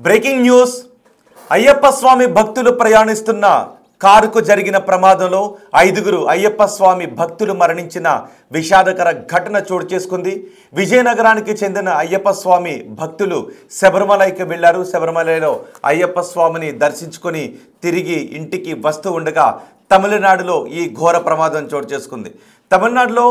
Breaking news Ayyappa స్వామి భక్తులు ప్రయాణిస్తున్న కారుకు జరిగిన ప్రమాదంలో 5గురు అయ్యప్ప స్వామి భక్తులు మరణించిన విషాదకర ఘటన చోటు చేసుకుంది. విజయనగరానికి చెందిన అయ్యప్ప స్వామి భక్తులు శబరిమలైకి వెళ్లారు. శబరిమలలో అయ్యప్ప స్వామిని దర్శించుకొని తిరిగి ఇంటికి వస్తూ ఉండగా తమిళనాడులో ఈ ఘోర ప్రమాదం చోటు చేసుకుంది. తమిళనాడులో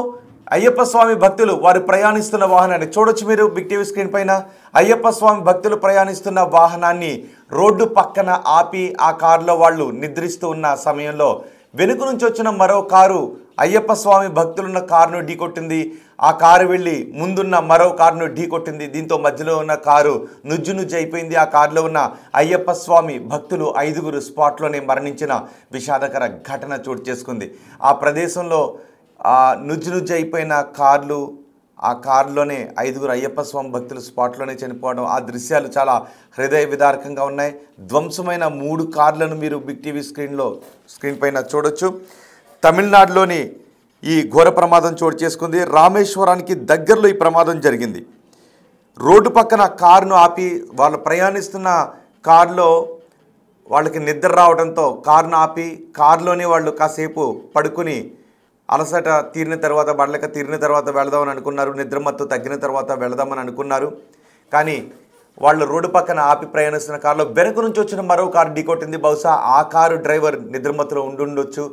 అయ్యప్ప స్వామి భక్తులు వారు ప్రయాణిస్తున్న వాహనాన్ని చూడొచ్చు మీరు బిగ్ టీవీ స్క్రీన్ పైన. అయ్యప్ప స్వామి భక్తులు ప్రయాణిస్తున్న వాహనాన్ని రోడ్డు పక్కన ఆపి ఆ కారులో వాళ్ళు నిద్రిస్తూ ఉన్న సమయంలో వెనుక నుంచి వచ్చిన మరో కారు అయ్యప్ప స్వామి భక్తులున్న కారును ఢీకొట్టింది. ఆ కారు వెళ్ళి ముందున్న మరో కారును ఢీకొట్టింది. దీంతో మధ్యలో ఉన్న కారు నుజ్జు అయిపోయింది. ఆ కారులో ఉన్న అయ్యప్ప స్వామి భక్తులు 5గురు స్పాట్లోనే మరణించిన విషాదకర ఘటన చోటు చేసుకుంది. ఆ ప్రదేశంలో నుజ్జు అయిపోయిన కార్లు, ఆ కారులోనే 5గురు అయ్యప్ప స్వామి భక్తులు స్పాట్లోనే చనిపోవడం, ఆ దృశ్యాలు చాలా హృదయ విదారకంగా ఉన్నాయి. ధ్వంసమైన 3 కార్లను మీరు బిగ్ టీవీ స్క్రీన్ పైన చూడొచ్చు. తమిళనాడులోని ఈ ఘోర ప్రమాదం చోటు చేసుకుంది. రామేశ్వరానికి దగ్గరలో ఈ ప్రమాదం జరిగింది. రోడ్డు పక్కన కారును ఆపి వాళ్ళు ప్రయాణిస్తున్న కారులో వాళ్ళకి నిద్ర రావడంతో కారును ఆపి కారులోనే వాళ్ళు కాసేపు పడుకుని అలసట తీరిన తర్వాత బండ్లక తీరిన తర్వాత వెళదామని అనుకున్నారు. నిద్రమత్తు తగ్గిన తర్వాత వెళదామని అనుకున్నారు. కానీ వాళ్ళు రోడ్డు పక్కన ఆపి ప్రయాణిస్తున్న కారులో వెనక నుంచి వచ్చిన మరో కారు ఢీకొట్టింది. బహుశా ఆ కారు డ్రైవర్ నిద్రమత్తులో ఉండుండొచ్చు.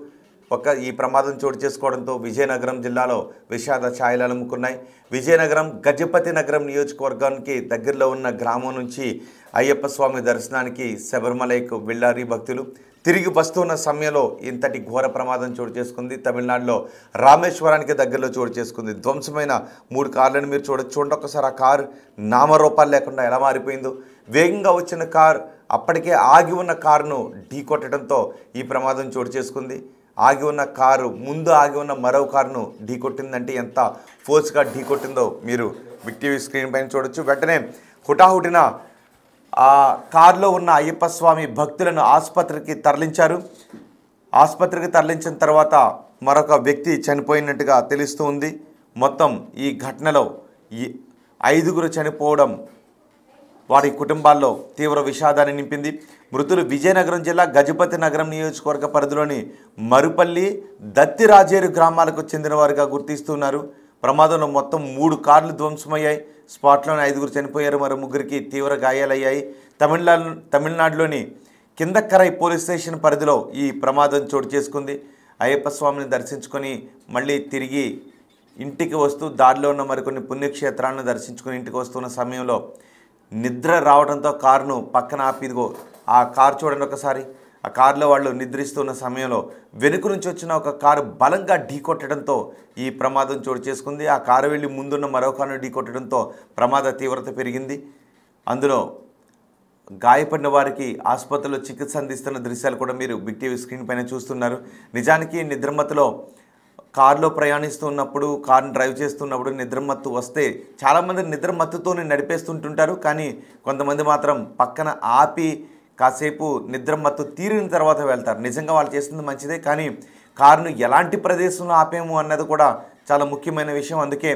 ఈ ప్రమాదం చోటు చేసుకోవడంతో విజయనగరం జిల్లాలో విషాద ఛాయలు అలుముకున్నాయి. విజయనగరం గజపతి నగరం నియోజకవర్గానికి దగ్గరలో ఉన్న గ్రామం నుంచి అయ్యప్ప స్వామి దర్శనానికి శబరిమలైకు వెళ్ళారు భక్తులు. తిరిగి వస్తున్న సమయంలో ఇంతటి ఘోర ప్రమాదం చోటు చేసుకుంది. తమిళనాడులో రామేశ్వరానికి దగ్గరలో చోటు చేసుకుంది. ధ్వంసమైన 3 కార్లను మీరు చూడండి ఒకసారి. ఆ కారు నామరూపాలు లేకుండా ఎలా మారిపోయిందో. వేగంగా వచ్చిన కారు అప్పటికే ఆగి ఉన్న కారును ఢీకొట్టడంతో ఈ ప్రమాదం చోటు చేసుకుంది. ఆగి ఉన్న కారు ముందు ఆగి ఉన్న మరో కారును ఢీకొట్టిందంటే ఎంత ఫోర్స్గా ఢీకొట్టిందో మీరు బిగ్ టీవీ స్క్రీన్ పైన చూడొచ్చు. వెంటనే హుటాహుటిన ఆ కారులో ఉన్న అయ్యప్ప స్వామి భక్తులను ఆసుపత్రికి తరలించారు. ఆసుపత్రికి తరలించిన తర్వాత మరొక వ్యక్తి చనిపోయినట్టుగా తెలుస్తూ ఉంది. మొత్తం ఈ ఘటనలో ఈ 5గురు చనిపోవడం వారి కుటుంబాల్లో తీవ్ర విషాదాన్ని నింపింది. మృతులు విజయనగరం జిల్లా గజపతి నగరం నియోజకవర్గ పరిధిలోని మరుపల్లి, దత్తిరాజేరు గ్రామాలకు చెందిన వారిగా గుర్తిస్తున్నారు. ప్రమాదంలో మొత్తం 3 కార్లు ధ్వంసమయ్యాయి. స్పాట్లోనే 5గురు చనిపోయారు. మరో 3గురికి తీవ్ర గాయాలయ్యాయి. తమిళనాడులోని కిందక్కరై పోలీస్ స్టేషన్ పరిధిలో ఈ ప్రమాదం చోటు చేసుకుంది. అయ్యప్ప స్వామిని దర్శించుకొని మళ్ళీ తిరిగి ఇంటికి వస్తూ దారిలో ఉన్న మరికొన్ని పుణ్యక్షేత్రాలను దర్శించుకొని ఇంటికి వస్తున్న సమయంలో నిద్ర రావడంతో కారును పక్కన ఆపిదిగో ఆ కారు చూడండి ఒకసారి. ఆ కారులో వాళ్ళు నిద్రిస్తున్న సమయంలో వెనుక నుంచి వచ్చిన ఒక కారు బలంగా ఢీకొట్టడంతో ఈ ప్రమాదం చోటు చేసుకుంది. ఆ కారు వెళ్ళి ముందున్న మరో కారును ఢీకొట్టడంతో ప్రమాద తీవ్రత పెరిగింది. అందులో గాయపడిన వారికి ఆసుపత్రిలో చికిత్స అందిస్తున్న దృశ్యాలు కూడా మీరు బిగ్ టీవీ స్క్రీన్ పైన చూస్తున్నారు. నిజానికి నిద్రమత్తులో కారులో ప్రయాణిస్తున్నప్పుడు, కారుని డ్రైవ్ చేస్తున్నప్పుడు నిద్రమత్తు వస్తే చాలామంది నిద్రమత్తుతోనే నడిపేస్తుంటుంటారు. కానీ కొంతమంది మాత్రం పక్కన ఆపి కాసేపు నిద్రమత్తు తీరిన తర్వాత వెళ్తారు. నిజంగా వాళ్ళు చేస్తుంది మంచిదే, కానీ కారును ఎలాంటి ప్రదేశంలో ఆపేము అన్నది కూడా చాలా ముఖ్యమైన విషయం. అందుకే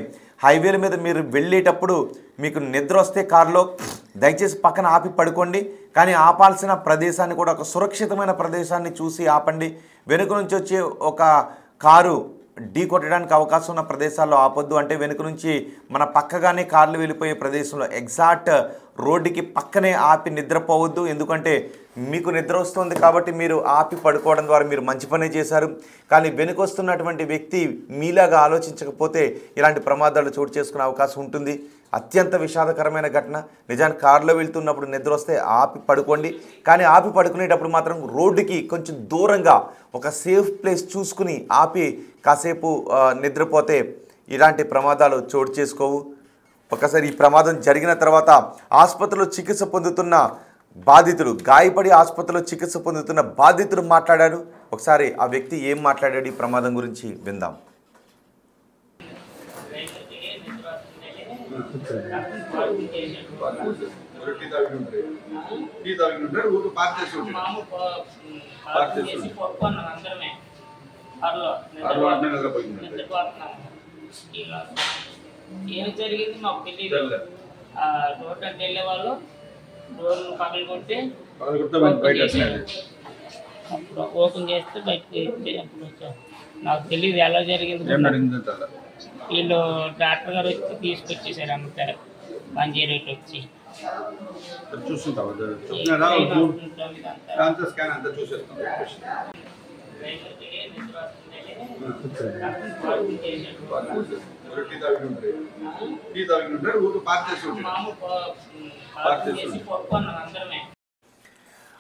హైవేల మీద మీరు వెళ్ళేటప్పుడు మీకు నిద్ర వస్తే కారులో దయచేసి పక్కన ఆపి పడుకోండి. కానీ ఆపాల్సిన ప్రదేశాన్ని కూడా ఒక సురక్షితమైన ప్రదేశాన్ని చూసి ఆపండి. వెనుక నుంచి వచ్చే ఒక కారు ఢీ కొట్టడానికి అవకాశం ఉన్న ప్రదేశాల్లో ఆపొద్దు. అంటే వెనుక నుంచి మన పక్కగానే కార్లు వెళ్ళిపోయే ప్రదేశంలో ఎగ్జాక్ట్ రోడ్డుకి పక్కనే ఆపి నిద్రపోవద్దు. ఎందుకంటే మీకు నిద్ర వస్తుంది కాబట్టి మీరు ఆపి పడుకోవడం ద్వారా మీరు మంచి పనే చేశారు. కానీ వెనుక వస్తున్నటువంటి వ్యక్తి మీలాగా ఆలోచించకపోతే ఇలాంటి ప్రమాదాలు చోటు చేసుకునే అవకాశం ఉంటుంది. అత్యంత విషాదకరమైన ఘటన. నిజానికి కారులో వెళ్తున్నప్పుడు నిద్ర వస్తే ఆపి పడుకోండి. కానీ ఆపి పడుకునేటప్పుడు మాత్రం రోడ్డుకి కొంచెం దూరంగా ఒక సేఫ్ ప్లేస్ చూసుకుని ఆపి కాసేపు నిద్రపోతే ఇలాంటి ప్రమాదాలు చోటు చేసుకోవు. ఒకసారి ఈ ప్రమాదం జరిగిన తర్వాత ఆసుపత్రిలో చికిత్స పొందుతున్న బాధితుడు, గాయపడి ఆసుపత్రిలో చికిత్స పొందుతున్న బాధితుడు మాట్లాడారు. ఒకసారి ఆ వ్యక్తి ఏం మాట్లాడాడు ఈ ప్రమాదం గురించి విందాం. ఏం జరిగింది మాకు తెలియదు. రోడ్ అంటే వెళ్ళే వాళ్ళు డోర్లు పగలగొట్టి అప్పుడు ఓపెన్ చేస్తే బయటకు అప్పుడు వచ్చారు. నాకు తెలియదు ఎలా జరిగింది. వీళ్ళు డాక్టర్ గారు వచ్చి తీసుకొచ్చేసారు. అంత 108 వచ్చి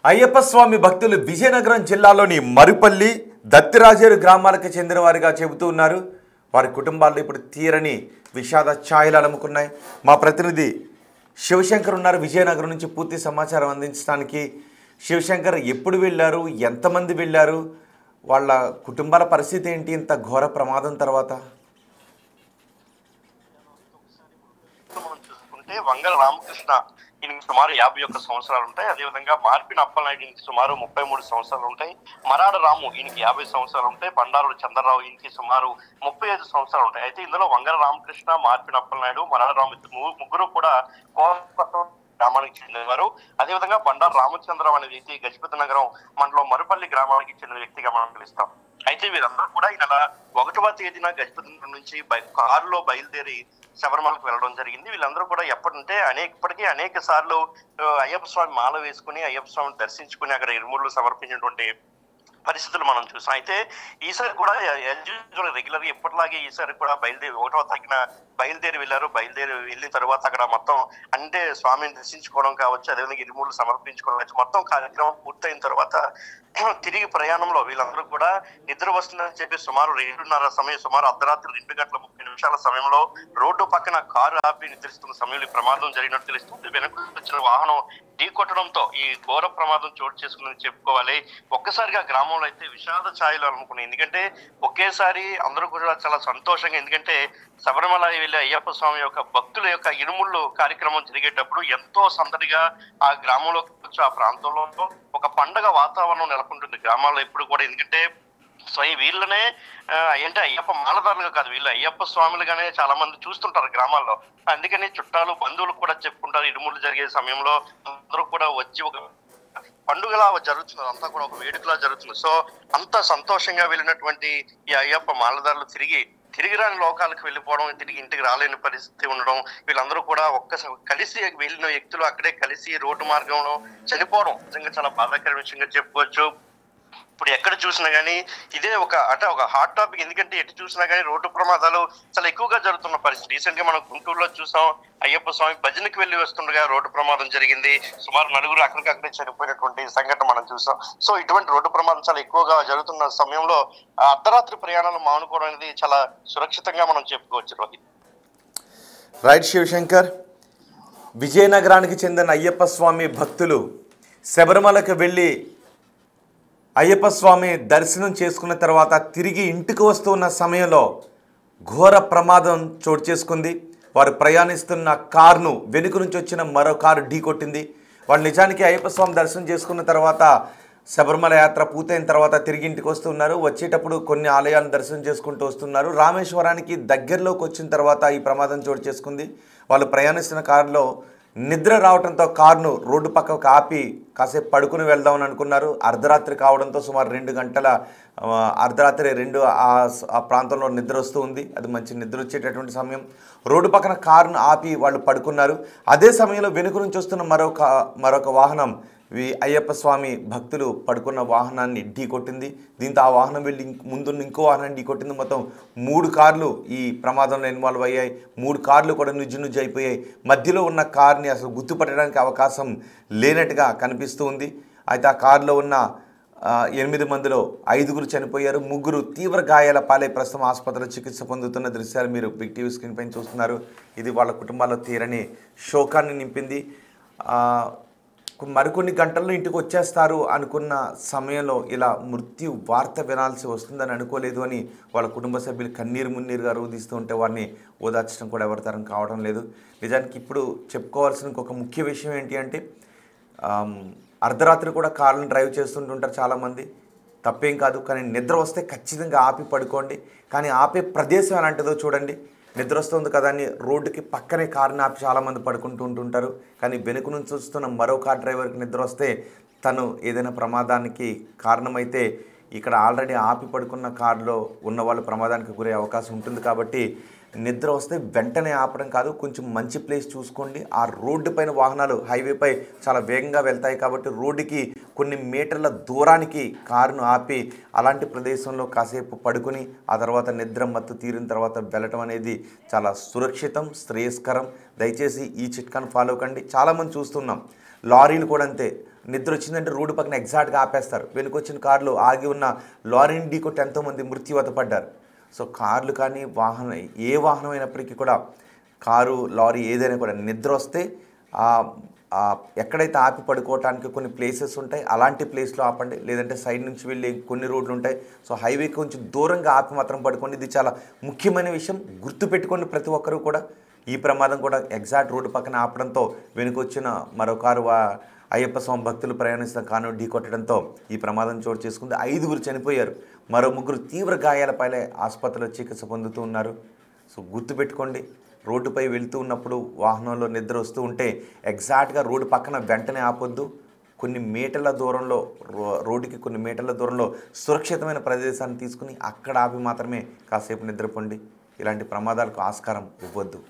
అయ్యప్ప స్వామి భక్తులు విజయనగరం జిల్లాలోని మరుపల్లి, దత్తిరాజేరు గ్రామాలకు చెందిన వారిగా చెబుతూ ఉన్నారు. వారి కుటుంబాల్లో ఇప్పుడు తీరని విషాద ఛాయలు అలుముకున్నాయి. మా ప్రతినిధి శివశంకర్ ఉన్నారు విజయనగరం నుంచి పూర్తి సమాచారం అందించడానికి. శివశంకర్, ఎప్పుడు వెళ్ళారు, ఎంతమంది వెళ్ళారు, వాళ్ళ కుటుంబాల పరిస్థితి ఏంటి ఇంత ఘోర ప్రమాదం తర్వాత? మనం చూసుకుంటే వంగల రామకృష్ణ ఈయనకి సుమారు 51 సంవత్సరాలు ఉంటాయి. అదేవిధంగా మార్పిన అప్పలనాయుడు ఈయనకి సుమారు 33 సంవత్సరాలు ఉంటాయి. మరాడ రాము ఈయనకి 50 సంవత్సరాలు ఉంటాయి. బండారు చంద్రరావు ఈయనకి సుమారు 35 సంవత్సరాలు ఉంటాయి. అయితే ఇందులో వంగల రామకృష్ణ, మార్పిన అప్పలనాయుడు, మరాడ రాము ముగ్గురు కూడా కోపం గ్రామానికి చెందినవారు. అదేవిధంగా బండారు రామచంద్రరావు అనే వ్యక్తి గజపతి నగరం మండలం మరుపల్లి గ్రామానికి చెందిన వ్యక్తిగా మనం పిలుస్తాం. అయితే వీరందరూ కూడా ఈ నెల 1వ తేదీన గజపతి నగరం నుంచి కారులో బయలుదేరి శబరిమలకు వెళ్ళడం జరిగింది. వీళ్ళందరూ కూడా ఇప్పటికీ అనేక సార్లు అయ్యప్ప స్వామి మాల వేసుకుని అయ్యప్ప స్వామిని దర్శించుకుని అక్కడ ఇరుముళ్ళు సమర్పించినటువంటి పరిస్థితులు మనం చూసాం. అయితే ఈసారి కూడా రెగ్యులర్ గా ఎప్పటిలాగే ఈసారి కూడా 1వ తారీఖున బయలుదేరి వెళ్ళిన తర్వాత అక్కడ మొత్తం అంటే స్వామిని దర్శించుకోవడం కావచ్చు, అదేవిధంగా ఇరుముళ్ళు సమర్పించుకోవడం కావచ్చు, మొత్తం కార్యక్రమం పూర్తయిన తర్వాత తిరిగి ప్రయాణంలో వీళ్ళందరూ కూడా నిద్ర వస్తుందని చెప్పి సుమారు 2:30 సమయం, సుమారు అర్ధరాత్రి 2:30 సమయంలో రోడ్డు పక్కన కారు ఆపి నిద్రిస్తున్న సమయంలో ప్రమాదం జరిగినట్టు తెలుస్తుంది. వెనక వచ్చిన వాహనం ఢీకొట్టడంతో ఈ ఘోర ప్రమాదం చోటు చేసుకుందని చెప్పుకోవాలి. ఒక్కసారిగా గ్రామంలో అయితే విషాద ఛాయలు అలుముకున్నాయి. ఎందుకంటే ఒకేసారి అందరూ కూడా చాలా సంతోషంగా, ఎందుకంటే శబరిమల వెళ్ళే అయ్యప్ప స్వామి యొక్క భక్తుల యొక్క ఇరుముళ్ళు కార్యక్రమం జరిగేటప్పుడు ఎంతో సందడిగా ఆ గ్రామంలో ఆ ప్రాంతంలో ఒక పండగ వాతావరణం నెలకొంటుంది గ్రామాల్లో ఎప్పుడు కూడా. ఎందుకంటే వీళ్ళనే అంటే అయ్యప్ప మాలదారులుగా కాదు, వీళ్ళు అయ్యప్ప స్వాములుగానే చాలా మంది చూస్తుంటారు గ్రామాల్లో. అందుకని చుట్టాలు బంధువులు కూడా చెప్పుకుంటారు. ఇరుముళ్ళు జరిగే సమయంలో అందరూ కూడా వచ్చి ఒక పండుగలా జరుగుతుంది, అంతా కూడా ఒక వేడుకలా జరుగుతుంది. సో అంత సంతోషంగా వెళ్ళినటువంటి ఈ అయ్యప్ప మాలదారులు తిరిగి రాని లోకాలకు వెళ్ళిపోవడం, తిరిగి ఇంటికి రాలేని పరిస్థితి ఉండడం, వీళ్ళందరూ కూడా ఒక్కసారి కలిసి వెళ్ళిన వ్యక్తులు అక్కడే కలిసి రోడ్డు మార్గంలో చనిపోవడం నిజంగా చాలా బాధాకర విషయంగా చెప్పుకోవచ్చు. ఇప్పుడు ఎక్కడ చూసినా గానీ ఇదే ఒక హాట్ టాపిక్. ఎందుకంటే ఎటు చూసినా గానీ రోడ్డు ప్రమాదాలు చాలా ఎక్కువగా జరుగుతున్న పరిస్థితి. రీసెంట్ గా మనం గుంటూరులో చూసాం, అయ్యప్ప స్వామి భజనకి వెళ్లి వస్తుండగా రోడ్డు ప్రమాదం జరిగింది. సుమారు 4 అక్కడికక్కడే చనిపోయినటువంటి సంఘటన మనం చూసాం. సో ఇటువంటి రోడ్డు ప్రమాదం చాలా ఎక్కువగా జరుగుతున్న సమయంలో అర్ధరాత్రి ప్రయాణాలు మానుకోవడం అనేది చాలా సురక్షితంగా మనం చెప్పుకోవచ్చు. రోహిత్. రైట్ శివశంకర్, విజయనగరానికి చెందిన అయ్యప్ప స్వామి భక్తులు శబరిమలకు వెళ్ళి అయ్యప్ప స్వామి దర్శనం చేసుకున్న తర్వాత తిరిగి ఇంటికి వస్తున్న సమయంలో ఘోర ప్రమాదం చోటు చేసుకుంది. వారు ప్రయాణిస్తున్న కారును వెనుక నుంచి వచ్చిన మరో కారు ఢీకొట్టింది. వాళ్ళు నిజానికి అయ్యప్ప స్వామి దర్శనం చేసుకున్న తర్వాత శబరిమల యాత్ర పూర్తయిన తర్వాత తిరిగి ఇంటికి వస్తున్నారు. వచ్చేటప్పుడు కొన్ని ఆలయాలను దర్శనం చేసుకుంటూ వస్తున్నారు. రామేశ్వరానికి దగ్గరలోకి వచ్చిన తర్వాత ఈ ప్రమాదం చోటు చేసుకుంది. వాళ్ళు ప్రయాణిస్తున్న కారులో నిద్ర రావడంతో కారును రోడ్డు పక్కకు ఆపి కాసేపు పడుకుని వెళ్దామని అనుకున్నారు. అర్ధరాత్రి కావడంతో సుమారు 2 గంటల అర్ధరాత్రి 2 ఆ ప్రాంతంలో నిద్ర వస్తూ ఉంది. అది మంచి నిద్ర వచ్చేటటువంటి సమయం. రోడ్డు పక్కన కారును ఆపి వాళ్ళు పడుకున్నారు. అదే సమయంలో వెనుక నుంచి వస్తున్న మరొక వాహనం అయ్యప్ప స్వామి భక్తులు పడుకున్న వాహనాన్ని ఢీకొట్టింది. దీంతో ఆ వాహనం వెళ్ళి ముందున్న ఇంకో వాహనాన్ని ఢీకొట్టింది. మొత్తం 3 కార్లు ఈ ప్రమాదంలో ఇన్వాల్వ్ అయ్యాయి. 3 కార్లు కూడా నుజ్జు అయిపోయాయి. మధ్యలో ఉన్న కార్ని అసలు గుర్తుపట్టడానికి అవకాశం లేనట్టుగా కనిపిస్తూ ఉంది. అయితే ఆ కారులో ఉన్న 8 మందిలో 5 చనిపోయారు. 3 తీవ్ర గాయాల పాలై ప్రస్తుతం ఆసుపత్రిలో చికిత్స పొందుతున్న దృశ్యాలు మీరు బిగ్ టీవీ స్క్రీన్ పైన చూస్తున్నారు. ఇది వాళ్ళ కుటుంబాల్లో తీరని శోకాన్ని నింపింది. మరికొన్ని గంటల్లో ఇంటికి వచ్చేస్తారు అనుకున్న సమయంలో ఇలా మృత్యు వార్త వినాల్సి వస్తుందని అనుకోలేదు అని వాళ్ళ కుటుంబ సభ్యులు కన్నీరు మున్నీరుగా రోధిస్తూ ఉంటే వారిని ఓదార్చడం కూడా ఎవరి తరం కావడం లేదు. నిజానికి ఇప్పుడు చెప్పుకోవాల్సిన ఇంకొక ముఖ్య విషయం ఏంటి అంటే అర్ధరాత్రి కూడా కార్లను డ్రైవ్ చేస్తుంటుంటారు చాలామంది. తప్పేం కాదు, కానీ నిద్ర వస్తే ఖచ్చితంగా ఆపి పడుకోండి. కానీ ఆపే ప్రదేశం ఎలాంటిదో చూడండి. నిద్ర వస్తుంది కదా అని రోడ్డుకి పక్కనే కారుని ఆపి చాలామంది పడుకుంటూ ఉంటుంటారు. కానీ వెనుక నుంచి వస్తున్న మరో కార్ డ్రైవర్కి నిద్ర వస్తే తను ఏదైనా ప్రమాదానికి కారణమైతే ఇక్కడ ఆల్రెడీ ఆపి పడుకున్న కారులో ఉన్న వాళ్ళు ప్రమాదానికి గురే అవకాశం ఉంటుంది. కాబట్టి నిద్ర వస్తే వెంటనే ఆపడం కాదు, కొంచెం మంచి ప్లేస్ చూసుకోండి. ఆ రోడ్డు పైన వాహనాలు హైవేపై చాలా వేగంగా వెళ్తాయి కాబట్టి రోడ్డుకి కొన్ని మీటర్ల దూరానికి కారును ఆపి అలాంటి ప్రదేశంలో కాసేపు పడుకొని ఆ తర్వాత నిద్ర మత్తు తీరిన తర్వాత వెళ్ళటం అనేది చాలా సురక్షితం, శ్రేయస్కరం. దయచేసి ఈ చిట్కాను ఫాలో కండి. చాలామంది చూస్తున్నాం, లారీలు కూడా అంతే. నిద్ర వచ్చిందంటే రోడ్డు పక్కన ఎగ్జాక్ట్గా ఆపేస్తారు. వెనుకొచ్చిన కారులో ఆగి ఉన్న లారీని ఢీకొట్టి ఎంతోమంది మృత్యువాత పడ్డారు. సో కార్లు కానీ ఏ వాహనం అయినప్పటికీ కూడా కారు, లారీ ఏదైనా కూడా నిద్ర వస్తే ఎక్కడైతే ఆపి పడుకోవటానికి కొన్ని ప్లేసెస్ ఉంటాయి, అలాంటి ప్లేస్లో ఆపండి. లేదంటే సైడ్ నుంచి వెళ్ళి కొన్ని రోడ్లు ఉంటాయి. సో హైవేకి కొంచెం దూరంగా ఆపి మాత్రం పడుకోండి. ఇది చాలా ముఖ్యమైన విషయం, గుర్తుపెట్టుకోండి ప్రతి ఒక్కరూ కూడా. ఈ ప్రమాదం కూడా ఎగ్జాక్ట్ రోడ్డు పక్కన ఆపడంతో వెనుకొచ్చిన మరో కారు అయ్యప్ప స్వామి భక్తులు ప్రయాణిస్తున్న కారును ఢీకొట్టడంతో ఈ ప్రమాదం చోటు చేసుకుంది. 5గురు చనిపోయారు, మరో 3 తీవ్ర గాయాలపైనే ఆసుపత్రిలో చికిత్స పొందుతూ ఉన్నారు. సో గుర్తుపెట్టుకోండి, రోడ్డుపై వెళ్తూ ఉన్నప్పుడు వాహనంలో నిద్ర వస్తూ ఉంటే ఎగ్జాక్ట్గా రోడ్డు పక్కన వెంటనే ఆపొద్దు. కొన్ని మీటర్ల దూరంలో, రోడ్డుకి కొన్ని మీటర్ల దూరంలో సురక్షితమైన ప్రదేశాన్ని తీసుకుని అక్కడ ఆపి మాత్రమే కాసేపు నిద్రపోండి. ఇలాంటి ప్రమాదాలకు ఆస్కారం ఇవ్వద్దు.